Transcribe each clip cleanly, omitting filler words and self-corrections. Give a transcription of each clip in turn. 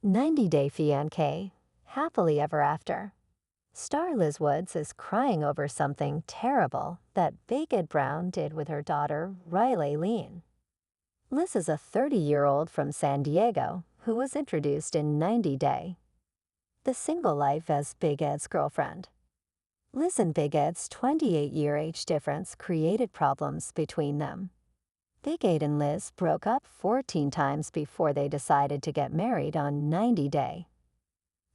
90-Day Fiancé, Happily Ever After. Star Liz Woods is crying over something terrible that Big Ed Brown did with her daughter, Ryleigh. Liz is a 30-year-old from San Diego who was introduced in 90 Day, the single life as Big Ed's girlfriend. Liz and Big Ed's 28-year age difference created problems between them. Big Ed and Liz broke up 14 times before they decided to get married on 90 Day,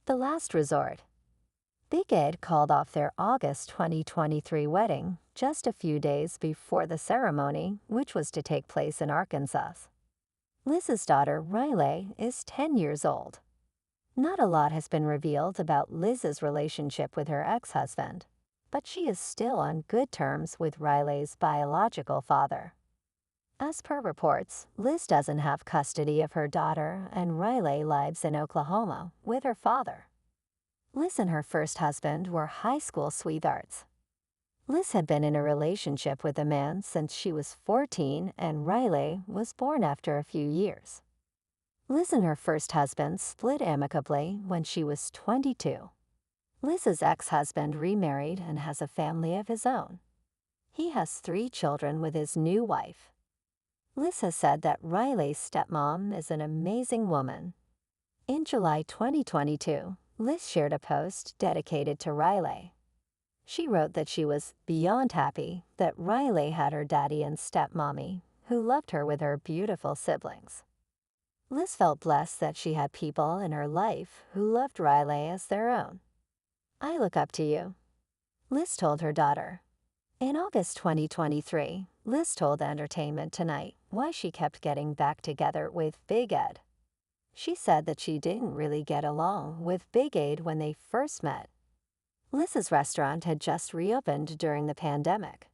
the last resort. Big Ed called off their August 2023 wedding just a few days before the ceremony, which was to take place in Arkansas. Liz's daughter, Ryleigh, is 10 years old. Not a lot has been revealed about Liz's relationship with her ex-husband, but she is still on good terms with Ryleigh's biological father. As per reports, Liz doesn't have custody of her daughter, and Ryleigh lives in Oklahoma with her father. Liz and her first husband were high school sweethearts. Liz had been in a relationship with a man since she was 14, and Ryleigh was born after a few years. Liz and her first husband split amicably when she was 22. Liz's ex-husband remarried and has a family of his own. He has 3 children with his new wife. Liz has said that Ryleigh's stepmom is an amazing woman. In July 2022, Liz shared a post dedicated to Ryleigh. She wrote that she was beyond happy that Ryleigh had her daddy and stepmommy, who loved her with her beautiful siblings. Liz felt blessed that she had people in her life who loved Ryleigh as their own. "I look up to you," Liz told her daughter. In August 2023, Liz told Entertainment Tonight why she kept getting back together with Big Ed. She said that she didn't really get along with Big Ed when they first met. Liz's restaurant had just reopened during the pandemic.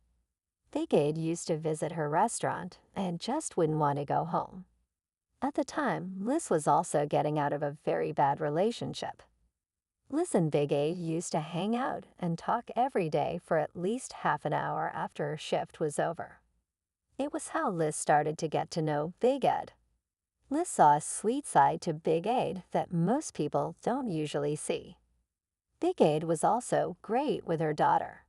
Big Ed used to visit her restaurant and just wouldn't want to go home. At the time, Liz was also getting out of a very bad relationship. Liz and Big Ed used to hang out and talk every day for at least half an hour after her shift was over. It was how Liz started to get to know Big Ed. Liz saw a sweet side to Big Ed that most people don't usually see. Big Ed was also great with her daughter.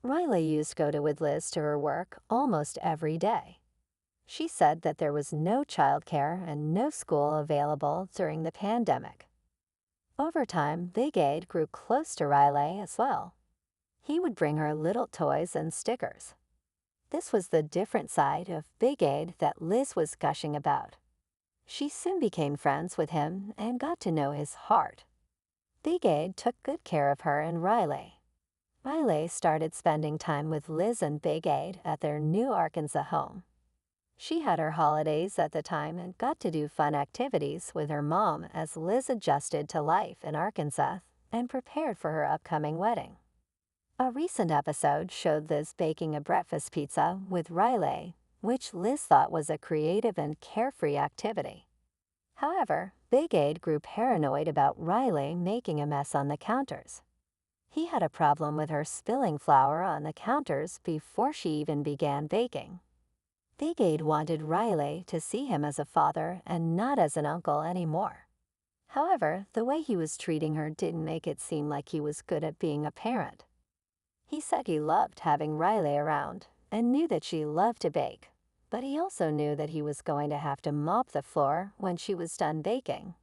Ryleigh used to go with Liz to her work almost every day. She said that there was no childcare and no school available during the pandemic. Over time, Big Ed grew close to Ryleigh as well. He would bring her little toys and stickers. This was the different side of Big Ed that Liz was gushing about. She soon became friends with him and got to know his heart. Big Ed took good care of her and Ryleigh. Ryleigh started spending time with Liz and Big Ed at their new Arkansas home. She had her holidays at the time and got to do fun activities with her mom as Liz adjusted to life in Arkansas and prepared for her upcoming wedding. A recent episode showed Liz baking a breakfast pizza with Ryleigh, which Liz thought was a creative and carefree activity. However, Big Ed grew paranoid about Ryleigh making a mess on the counters. He had a problem with her spilling flour on the counters before she even began baking. Big Ed wanted Ryleigh to see him as a father and not as an uncle anymore. However, the way he was treating her didn't make it seem like he was good at being a parent. He said he loved having Ryleigh around and knew that she loved to bake, but he also knew that he was going to have to mop the floor when she was done baking.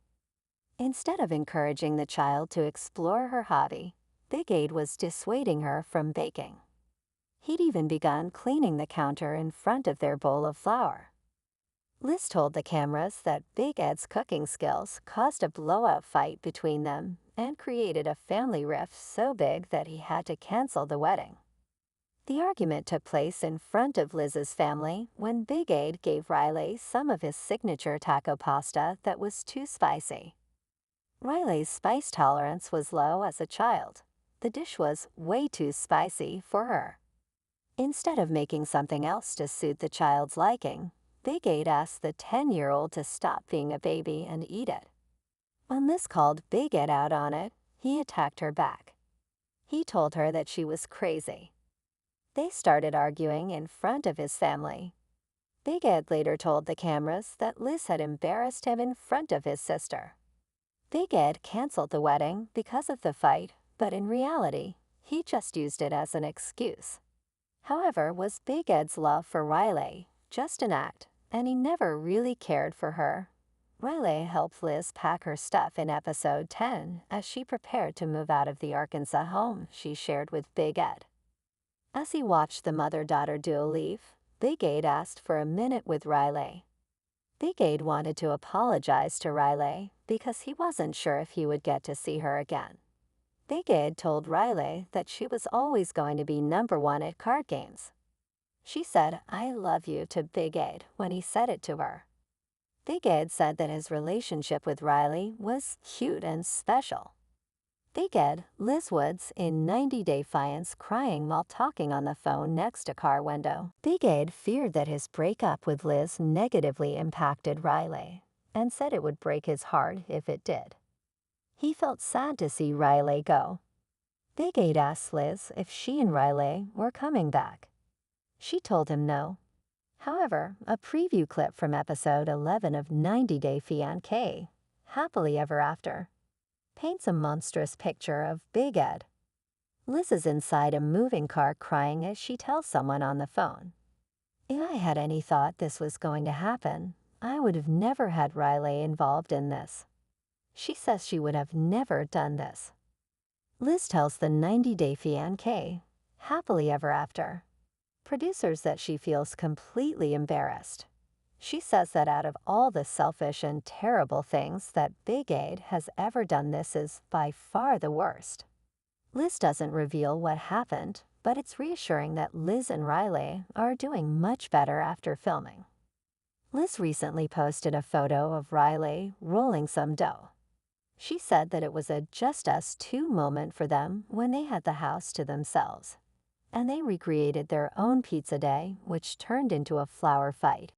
Instead of encouraging the child to explore her hobby, Big Ed was dissuading her from baking. He'd even begun cleaning the counter in front of their bowl of flour. Liz told the cameras that Big Ed's cooking skills caused a blowout fight between them and created a family rift so big that he had to cancel the wedding. The argument took place in front of Liz's family when Big Ed gave Ryleigh some of his signature taco pasta that was too spicy. Ryleigh's spice tolerance was low as a child. The dish was way too spicy for her. Instead of making something else to suit the child's liking, Big Ed asked the 10-year-old to stop being a baby and eat it. When Liz called Big Ed out on it, he attacked her back. He told her that she was crazy. They started arguing in front of his family. Big Ed later told the cameras that Liz had embarrassed him in front of his sister. Big Ed canceled the wedding because of the fight, but in reality, he just used it as an excuse. However, was Big Ed's love for Ryleigh just an act, and he never really cared for her? Ryleigh helped Liz pack her stuff in episode 10 as she prepared to move out of the Arkansas home she shared with Big Ed. As he watched the mother-daughter duo leave, Big Ed asked for a minute with Ryleigh. Big Ed wanted to apologize to Ryleigh because he wasn't sure if he would get to see her again. Big Ed told Ryleigh that she was always going to be #1 at card games. She said, "I love you" to Big Ed when he said it to her. Big Ed said that his relationship with Ryleigh was cute and special. Big Ed, Liz Woods in 90 Day Fiancé crying while talking on the phone next to car window. Big Ed feared that his breakup with Liz negatively impacted Ryleigh and said it would break his heart if it did. He felt sad to see Ryleigh go. Big Ed asked Liz if she and Ryleigh were coming back. She told him no. However, a preview clip from episode 11 of 90 Day Fiancé, Happily Ever After, paints a monstrous picture of Big Ed. Liz is inside a moving car crying as she tells someone on the phone, "If I had any thought this was going to happen, I would have never had Ryleigh involved in this." She says she would have never done this. Liz tells the 90 Day Fiancé, Happily Ever After, producers that she feels completely embarrassed. She says that out of all the selfish and terrible things that Big Ed has ever done, this is by far the worst. Liz doesn't reveal what happened, but it's reassuring that Liz and Ryleigh are doing much better after filming. Liz recently posted a photo of Ryleigh rolling some dough. She said that it was a just us two moment for them when they had the house to themselves, and they recreated their own pizza day, which turned into a flower fight.